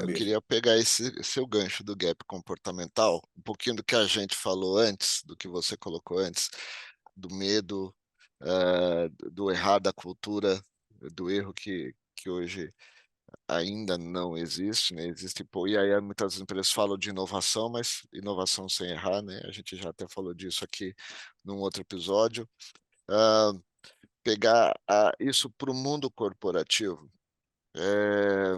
Eu Saber. queria pegar esse seu gancho do gap comportamental, um pouquinho do que a gente falou antes, do que você colocou antes, do medo, do errar, da cultura, do erro que hoje ainda não existe, né? Existe, pô, e aí muitas empresas falam de inovação, mas inovação sem errar, né? A gente já até falou disso aqui num outro episódio. Ah, pegar isso para o mundo corporativo. É,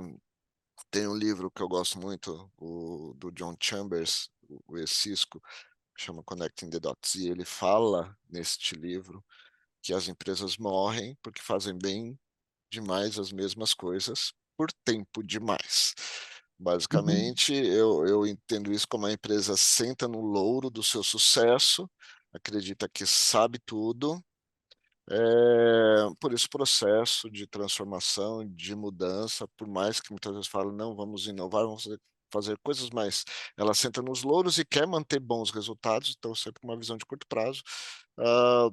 Tem um livro que eu gosto muito, do John Chambers, o ex-Cisco, que chama Connecting the Dots, e ele fala neste livro que as empresas morrem porque fazem bem demais as mesmas coisas por tempo demais. Uhum, Basicamente, eu entendo isso como a empresa senta no louro do seu sucesso, acredita que sabe tudo, por isso, o processo de transformação, de mudança, por mais que muitas vezes falem, não, vamos inovar, vamos fazer coisas, mas ela senta nos louros e quer manter bons resultados, então sempre com uma visão de curto prazo, ah,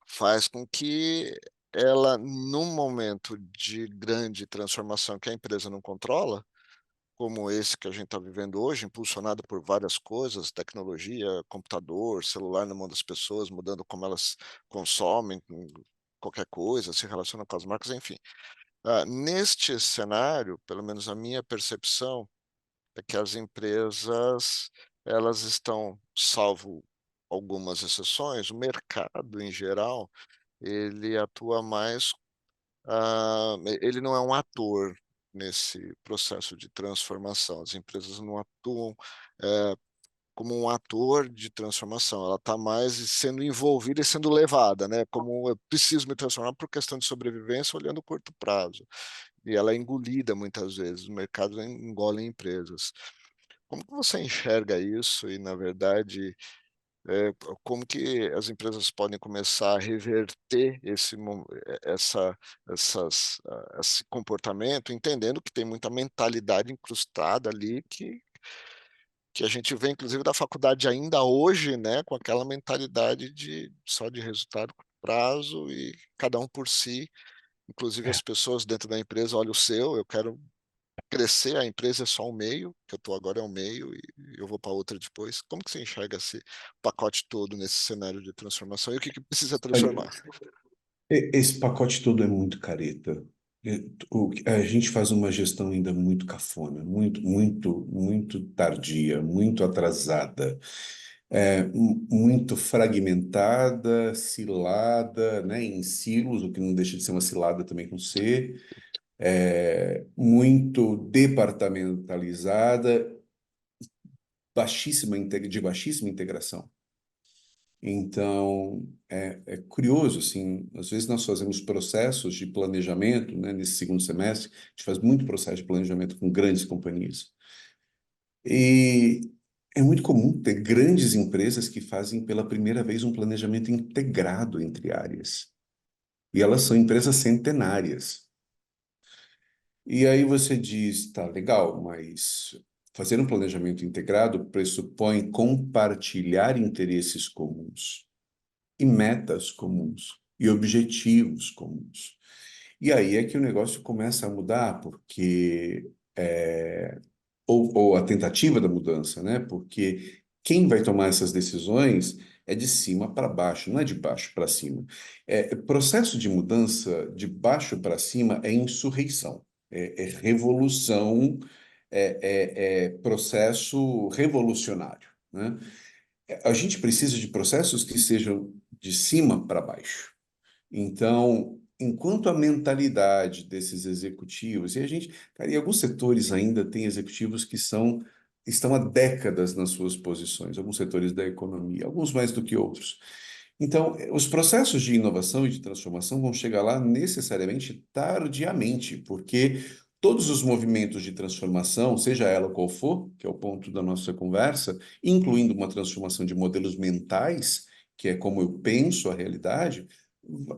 faz com que ela, num momento de grande transformação que a empresa não controla, como esse que a gente está vivendo hoje, impulsionado por várias coisas, tecnologia, computador, celular na mão das pessoas, mudando como elas consomem qualquer coisa, se relacionam com as marcas, enfim. Neste cenário, pelo menos a minha percepção, é que as empresas, elas estão, salvo algumas exceções, o mercado em geral, ele atua mais, ele não é um ator nesse processo de transformação. As empresas não atuam como um ator de transformação, ela está mais sendo envolvida e sendo levada, né? Como eu preciso me transformar por questão de sobrevivência, olhando o curto prazo. E ela é engolida muitas vezes, o mercado engole empresas. Como que você enxerga isso e, na verdade, é, como que as empresas podem começar a reverter esse comportamento, entendendo que tem muita mentalidade incrustada ali que a gente vê, inclusive, da faculdade ainda hoje, né, com aquela mentalidade de só de resultado curto prazo e cada um por si. Inclusive, as pessoas dentro da empresa, olha o seu, eu quero crescer, a empresa é só um meio, que eu estou agora é um meio e eu vou para outra depois. Como que você enxerga esse pacote todo nesse cenário de transformação e o que que precisa Olha, transformar? esse pacote todo é muito careta. A gente faz uma gestão ainda muito cafona, muito tardia, muito atrasada, muito fragmentada, cilada, né, em silos, o que não deixa de ser uma cilada também com C, muito departamentalizada, de baixíssima integração. Então, é curioso, assim, às vezes nós fazemos processos de planejamento, né, nesse segundo semestre, a gente faz muito processo de planejamento com grandes companhias. E é muito comum ter grandes empresas que fazem pela primeira vez um planejamento integrado entre áreas. E elas são empresas centenárias. E aí você diz, tá, legal, mas fazer um planejamento integrado pressupõe compartilhar interesses comuns e metas comuns e objetivos comuns. E aí é que o negócio começa a mudar, porque ou a tentativa da mudança, né? Porque quem vai tomar essas decisões é de cima para baixo, não é de baixo para cima. Processo de mudança de baixo para cima é insurreição, é revolução, é processo revolucionário, né? A gente precisa de processos que sejam de cima para baixo. Então, enquanto a mentalidade desses executivos, e a gente, cara, em alguns setores ainda tem executivos que estão há décadas nas suas posições, alguns setores da economia, alguns mais do que outros. Então, os processos de inovação e de transformação vão chegar lá necessariamente tardiamente, porque todos os movimentos de transformação, seja ela qual for, que é o ponto da nossa conversa, incluindo uma transformação de modelos mentais, que é como eu penso a realidade,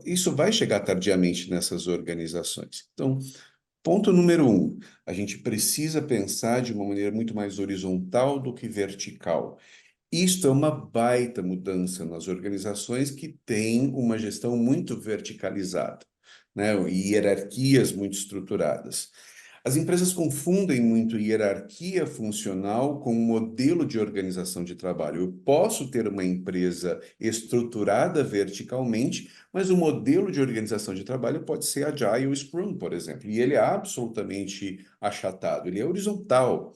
isso vai chegar tardiamente nessas organizações. Então, ponto número um, a gente precisa pensar de uma maneira muito mais horizontal do que vertical. Isto é uma baita mudança nas organizações que têm uma gestão muito verticalizada, né? E hierarquias muito estruturadas. As empresas confundem muito hierarquia funcional com modelo de organização de trabalho. Eu posso ter uma empresa estruturada verticalmente, mas o modelo de organização de trabalho pode ser Agile ou Scrum, por exemplo, e ele é absolutamente achatado, ele é horizontal.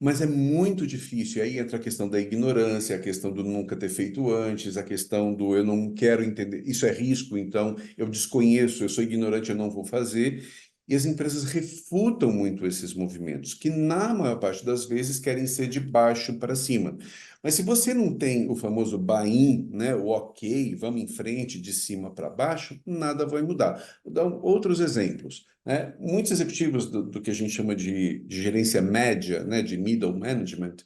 Mas é muito difícil. Aí entra a questão da ignorância, a questão do nunca ter feito antes, a questão do eu não quero entender. Isso é risco, então eu desconheço, eu sou ignorante, eu não vou fazer. E as empresas refutam muito esses movimentos, que na maior parte das vezes querem ser de baixo para cima. Mas se você não tem o famoso buy-in, né, o ok, vamos em frente, de cima para baixo, nada vai mudar. Vou dar outros exemplos, né? Muitos executivos do que a gente chama de gerência média, né, de middle management,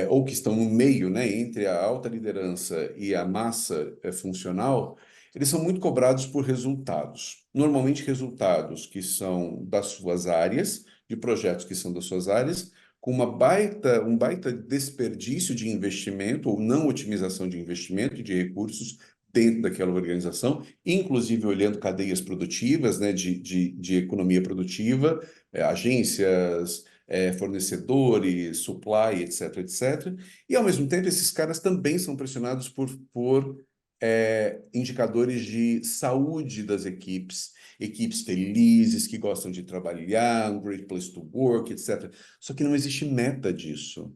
ou que estão no meio, né, entre a alta liderança e a massa funcional, eles são muito cobrados por resultados. Normalmente resultados que são das suas áreas, de projetos que são das suas áreas, com um baita desperdício de investimento ou não otimização de investimento e de recursos dentro daquela organização, inclusive olhando cadeias produtivas, né, de economia produtiva, agências, fornecedores, supply, etc., etc. E, ao mesmo tempo, esses caras também são pressionados por indicadores de saúde das equipes, equipes felizes, que gostam de trabalhar, um great place to work, etc. Só que não existe meta disso.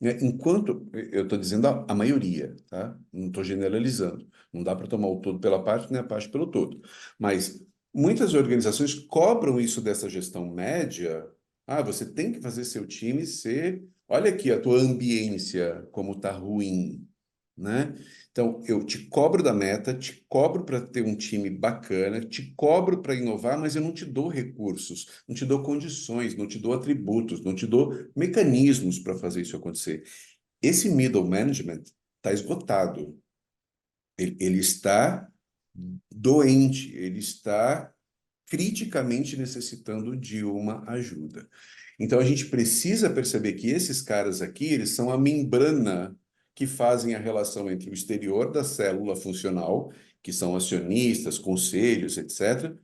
Né? Enquanto, eu estou dizendo a maioria, tá? Não estou generalizando. Não dá para tomar o todo pela parte, nem a parte pelo todo. Mas muitas organizações cobram isso dessa gestão média. Ah, você tem que fazer seu time ser. Olha aqui a tua ambiência, como está ruim, né? Então, eu te cobro da meta, te cobro para ter um time bacana, te cobro para inovar, mas eu não te dou recursos, não te dou condições, não te dou atributos, não te dou mecanismos para fazer isso acontecer. Esse middle management está esgotado. Ele está doente, ele está criticamente necessitando de uma ajuda. Então a gente precisa perceber que esses caras aqui, eles são a membrana que fazem a relação entre o exterior da célula funcional, que são acionistas, conselhos, etc.,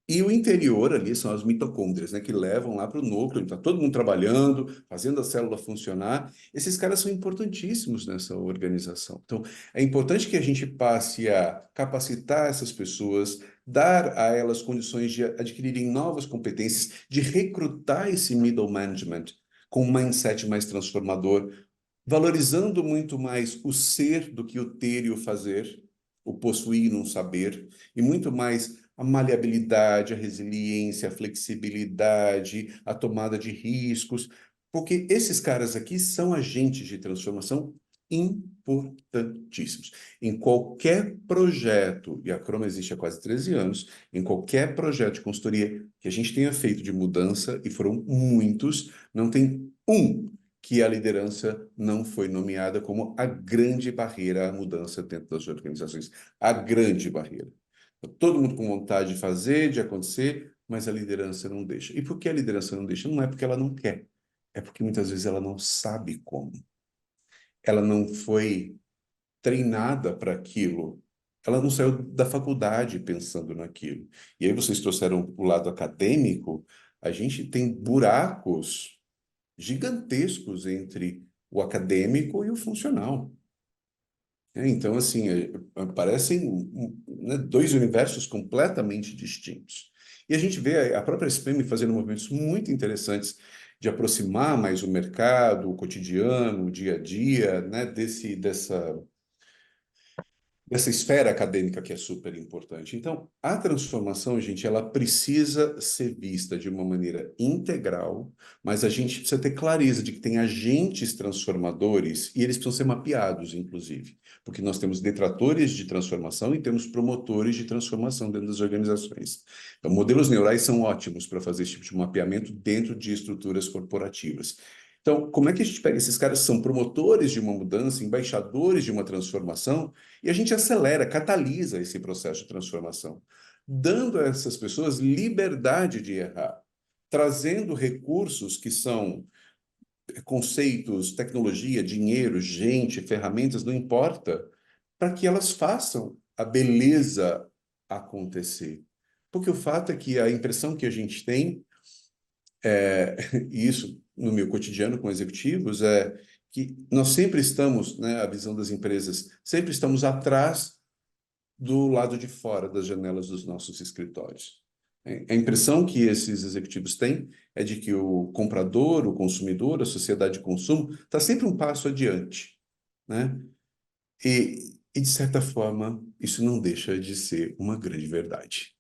e o interior ali são as mitocôndrias, né, que levam lá para o núcleo, está todo mundo trabalhando, fazendo a célula funcionar. Esses caras são importantíssimos nessa organização. Então, é importante que a gente passe a capacitar essas pessoas, dar a elas condições de adquirirem novas competências, de recrutar esse middle management com um mindset mais transformador, valorizando muito mais o ser do que o ter e o fazer, o possuir e não saber, e muito mais a maleabilidade, a resiliência, a flexibilidade, a tomada de riscos, porque esses caras aqui são agentes de transformação importantíssimos. Em qualquer projeto, e a Chroma existe há quase 13 anos, em qualquer projeto de consultoria que a gente tenha feito de mudança, e foram muitos, não tem um que a liderança não foi nomeada como a grande barreira à mudança dentro das organizações. A grande barreira. Todo mundo com vontade de fazer, de acontecer, mas a liderança não deixa. E por que a liderança não deixa? Não é porque ela não quer, é porque muitas vezes ela não sabe como. Ela não foi treinada para aquilo. Ela não saiu da faculdade pensando naquilo. E aí vocês trouxeram o lado acadêmico, a gente tem buracos gigantescos entre o acadêmico e o funcional. Então, assim, parecem né, dois universos completamente distintos. E a gente vê a própria SPM fazendo movimentos muito interessantes de aproximar mais o mercado, o cotidiano, o dia a dia, né, dessa esfera acadêmica que é super importante. Então, a transformação, gente, ela precisa ser vista de uma maneira integral, mas a gente precisa ter clareza de que tem agentes transformadores e eles precisam ser mapeados, inclusive, porque nós temos detratores de transformação e temos promotores de transformação dentro das organizações. Então, modelos neurais são ótimos para fazer esse tipo de mapeamento dentro de estruturas corporativas. Então, como é que a gente pega esses caras que são promotores de uma mudança, embaixadores de uma transformação, e a gente acelera, catalisa esse processo de transformação, dando a essas pessoas liberdade de errar, trazendo recursos que são conceitos, tecnologia, dinheiro, gente, ferramentas, não importa, para que elas façam a beleza acontecer. Porque o fato é que a impressão que a gente tem E isso no meu cotidiano com executivos é que nós sempre estamos, né, a visão das empresas, sempre estamos atrás do lado de fora das janelas dos nossos escritórios. A impressão que esses executivos têm é de que o comprador, o consumidor, a sociedade de consumo está sempre um passo adiante, né? De certa forma, isso não deixa de ser uma grande verdade.